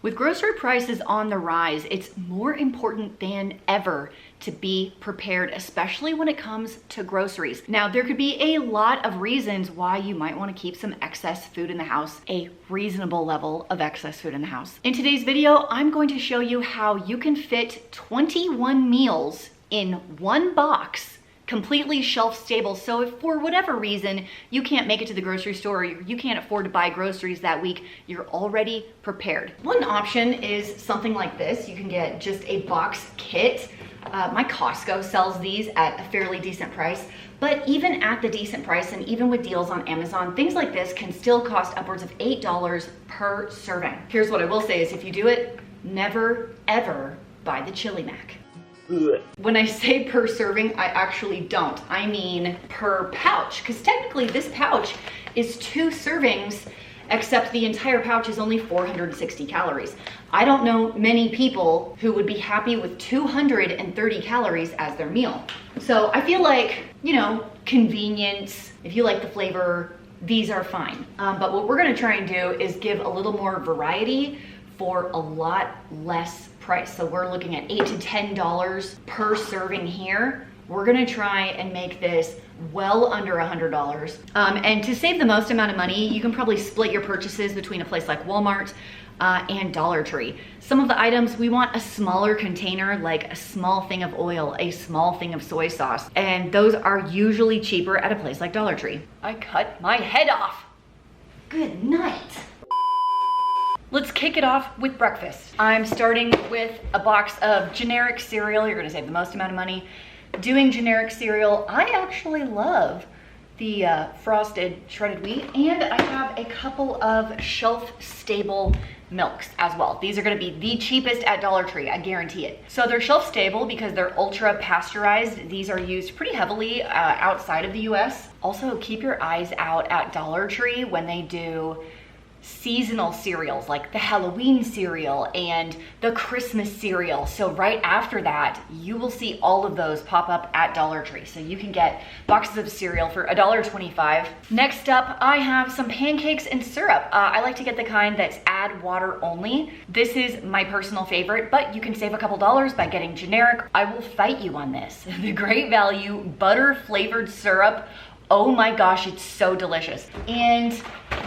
With grocery prices on the rise, it's more important than ever to be prepared, especially when it comes to groceries. Now, there could be a lot of reasons why you might want to keep some excess food in the house, a reasonable level of excess food in the house. In today's video, I'm going to show you how you can fit 21 meals in one box, completely shelf stable. So if for whatever reason you can't make it to the grocery store or you can't afford to buy groceries that week, you're already prepared. One option is something like this. You can get just a box kit. My Costco sells these at a fairly decent price, but even at the decent price and even with deals on Amazon, things like this can still cost upwards of $8 per serving. Here's what I will say is if you do it, never ever buy the Chili Mac. When I say per serving, I actually don't. I mean per pouch, because technically this pouch is 2 servings, except the entire pouch is only 460 calories. I don't know many people who would be happy with 230 calories as their meal. So I feel like, you know, convenience, if you like the flavor, these are fine. But what we're gonna try and do is give a little more variety for a lot less price. So we're looking at $8 to $10 per serving here. We're gonna try and make this well under $100. And to save the most amount of money, you can probably split your purchases between a place like Walmart and Dollar Tree. Some of the items, we want a smaller container, like a small thing of oil, a small thing of soy sauce, and those are usually cheaper at a place like Dollar Tree. I cut my head off. Good night. Let's kick it off with breakfast. I'm starting with a box of generic cereal. You're gonna save the most amount of money doing generic cereal. I actually love the frosted shredded wheat, and I have a couple of shelf-stable milks as well. These are gonna be the cheapest at Dollar Tree, I guarantee it. So they're shelf-stable because they're ultra pasteurized. These are used pretty heavily outside of the US. Also, keep your eyes out at Dollar Tree when they do seasonal cereals like the Halloween cereal and the Christmas cereal. So right after that, you will see all of those pop up at Dollar Tree. So you can get boxes of cereal for $1.25. Next up, I have some pancakes and syrup. I like to get the kind that's add water only. This is my personal favorite, but you can save a couple dollars by getting generic. I will fight you on this. The Great Value butter flavored syrup. Oh my gosh, it's so delicious. And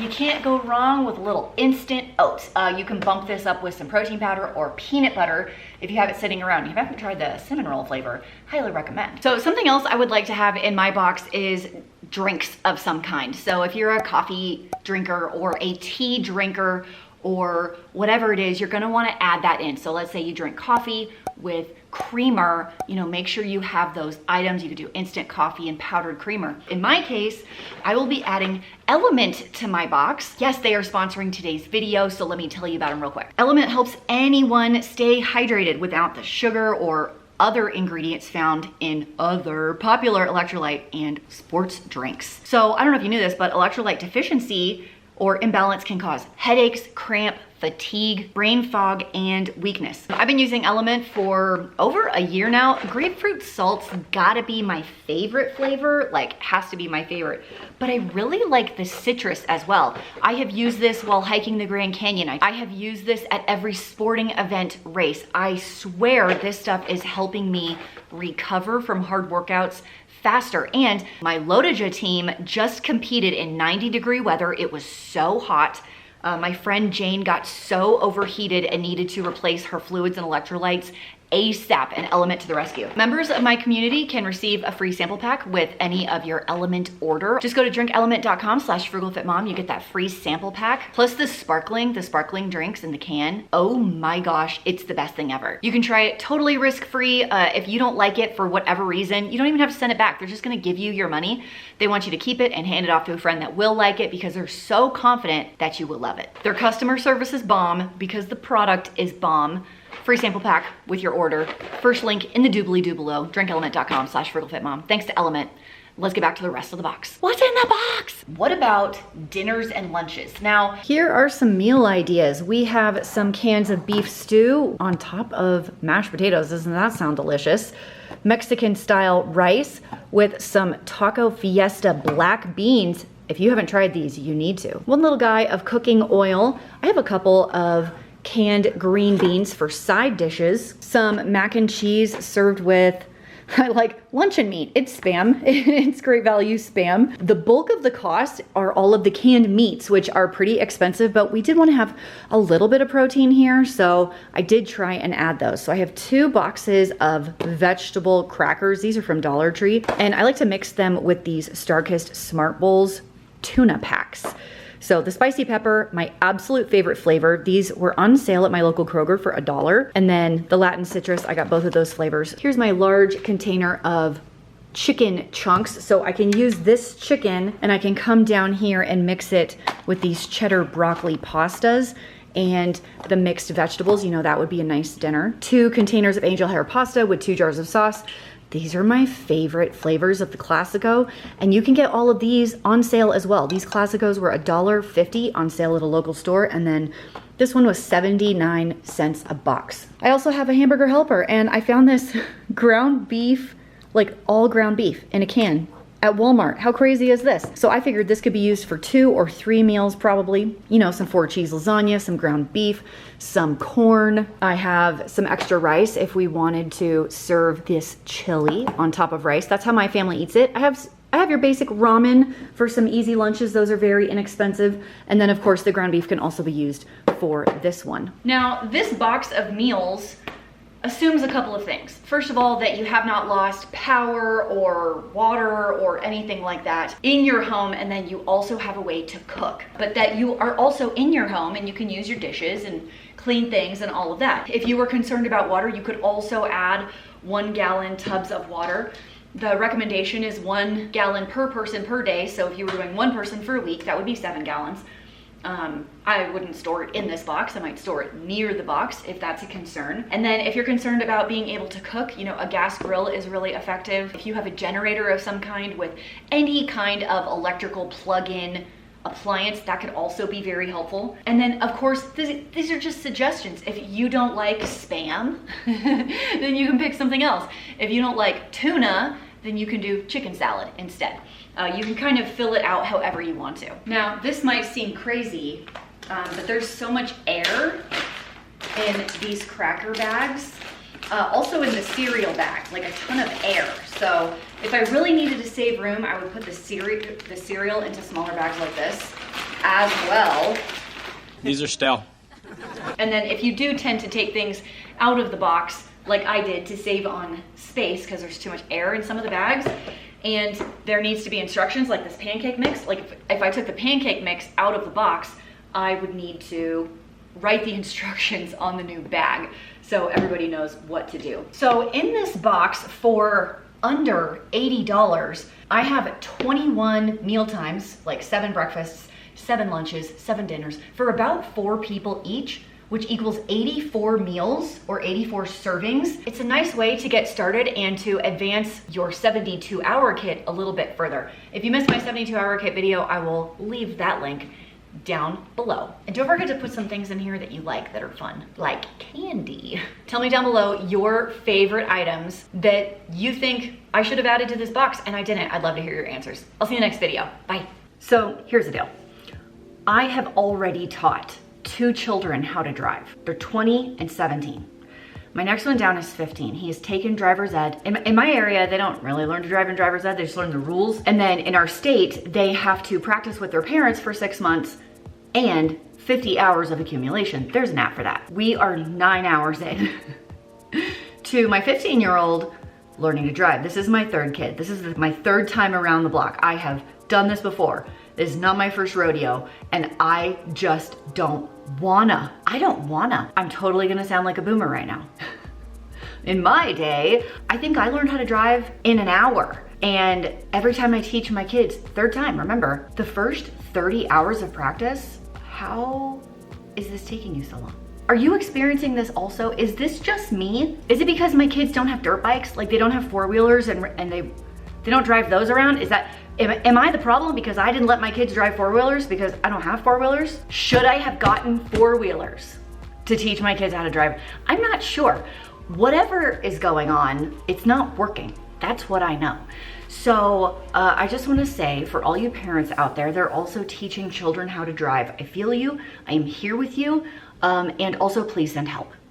you can't go wrong with a little instant oats. You can bump this up with some protein powder or peanut butter if you have it sitting around. If you haven't tried the cinnamon roll flavor, highly recommend. So something else I would like to have in my box is drinks of some kind. So if you're a coffee drinker or a tea drinker or whatever it is, you're gonna wanna add that in. So let's say you drink coffee with creamer, you know, make sure you have those items. You could do instant coffee and powdered creamer. In my case, I will be adding Element to my box. Yes, they are sponsoring today's video, so let me tell you about them real quick. Element helps anyone stay hydrated without the sugar or other ingredients found in other popular electrolyte and sports drinks. So I don't know if you knew this, but electrolyte deficiency or imbalance can cause headaches, cramp, fatigue, brain fog, and weakness. I've been using Element for over a year now. Grapefruit salt's gotta be my favorite flavor, like has to be my favorite, but I really like the citrus as well. I have used this while hiking the Grand Canyon. I have used this at every sporting event race. I swear this stuff is helping me recover from hard workouts faster. And my Lotaja team just competed in 90-degree weather. It was so hot. My friend Jane got so overheated and needed to replace her fluids and electrolytes ASAP, and Element to the rescue. Members of my community can receive a free sample pack with any of your Element order. Just go to drinkelement.com/frugalfitmom. You get that free sample pack, plus the sparkling drinks in the can. Oh my gosh, it's the best thing ever. You can try it totally risk-free. If you don't like it for whatever reason, you don't even have to send it back. They're just gonna give you your money. They want you to keep it and hand it off to a friend that will like it because they're so confident that you will love it. Their customer service is bomb because the product is bomb. Free sample pack with your order. First link in the doobly-doo below, drinkelement.com/frugalfitmom. Thanks to Element. Let's get back to the rest of the box. What's in the box? What about dinners and lunches? Now, here are some meal ideas. We have some cans of beef stew on top of mashed potatoes. Doesn't that sound delicious? Mexican style rice with some taco fiesta black beans. If you haven't tried these, you need to. One little guy of cooking oil. I have a couple of canned green beans for side dishes, some mac and cheese served with, I like luncheon meat. It's Spam. It's great value Spam. The bulk of the cost are all of the canned meats, which are pretty expensive, but we did want to have a little bit of protein here, so I did try and add those. So I have 2 boxes of vegetable crackers. These are from Dollar Tree, and I like to mix them with these StarKist Smart Bowls tuna packs. So the spicy pepper, my absolute favorite flavor. These were on sale at my local Kroger for $1. And then the Latin citrus, I got both of those flavors. Here's my large container of chicken chunks. So I can use this chicken and I can come down here and mix it with these cheddar broccoli pastas and the mixed vegetables. You know, that would be a nice dinner. 2 containers of angel hair pasta with 2 jars of sauce. These are my favorite flavors of the Classico, and you can get all of these on sale as well. These Classicos were $1.50 on sale at a local store, and then this one was 79 cents a box. I also have a hamburger helper, and I found this ground beef, like all ground beef in a can at Walmart. How crazy is this? So I figured this could be used for 2 or 3 meals probably. You know, some 4 cheese lasagna, some ground beef, some corn. I have some extra rice if we wanted to serve this chili on top of rice. That's how my family eats it. I have your basic ramen for some easy lunches. Those are very inexpensive. And then of course the ground beef can also be used for this one. Now this box of meals assumes a couple of things. First of all, that you have not lost power or water or anything like that in your home, and then you also have a way to cook, but that you are also in your home and you can use your dishes and clean things and all of that. If you were concerned about water, you could also add 1-gallon tubs of water. The recommendation is 1 gallon per person per day, so if you were doing 1 person for a week, that would be 7 gallons. I wouldn't store it in this box. I might store it near the box if that's a concern. And then if you're concerned about being able to cook, you know, a gas grill is really effective. If you have a generator of some kind with any kind of electrical plug-in appliance, that could also be very helpful. And then of course, these are just suggestions. If you don't like Spam, then you can pick something else. If you don't like tuna, then you can do chicken salad instead. You can kind of fill it out however you want to. Now, this might seem crazy, but there's so much air in these cracker bags. Also in the cereal bag, like a ton of air. So if I really needed to save room, I would put the cereal into smaller bags like this as well. These are stale. And then if you do tend to take things out of the box, like I did to save on space because there's too much air in some of the bags, and there needs to be instructions like this pancake mix. Like if I took the pancake mix out of the box, I would need to write the instructions on the new bag so everybody knows what to do. So in this box for under $80, I have 21 meal times, like 7 breakfasts, 7 lunches, 7 dinners for about 4 people each, which equals 84 meals or 84 servings. It's a nice way to get started and to advance your 72-hour kit a little bit further. If you missed my 72-hour kit video, I will leave that link down below. And don't forget to put some things in here that you like that are fun, like candy. Tell me down below your favorite items that you think I should have added to this box and I didn't. I'd love to hear your answers. I'll see you in the next video. Bye. So here's the deal. I have already taught 2 children how to drive. They're 20 and 17. My next one down is 15. He has taken driver's ed. In my area, they don't really learn to drive in driver's ed, they just learn the rules. And then in our state, they have to practice with their parents for 6 months and 50 hours of accumulation. There's an app for that. We are 9 hours in to my 15-year-old learning to drive. This is my 3rd kid. This is my 3rd time around the block. I have done this before. This is not my first rodeo, and I just don't wanna. I don't wanna. I'm totally gonna sound like a boomer right now. In my day, I think I learned how to drive in an hour. And every time I teach my kids, 3rd time, remember, the first 30 hours of practice, how is this taking you so long? Are you experiencing this also? Is this just me? Is it because my kids don't have dirt bikes? Like they don't have 4-wheelers and they don't drive those around? Is that, am I the problem because I didn't let my kids drive 4-wheelers because I don't have 4-wheelers? Should I have gotten 4-wheelers to teach my kids how to drive? I'm not sure. Whatever is going on, it's not working. That's what I know. So I just want to say for all you parents out there, they're also teaching children how to drive. I feel you. I am here with you. And also please send help.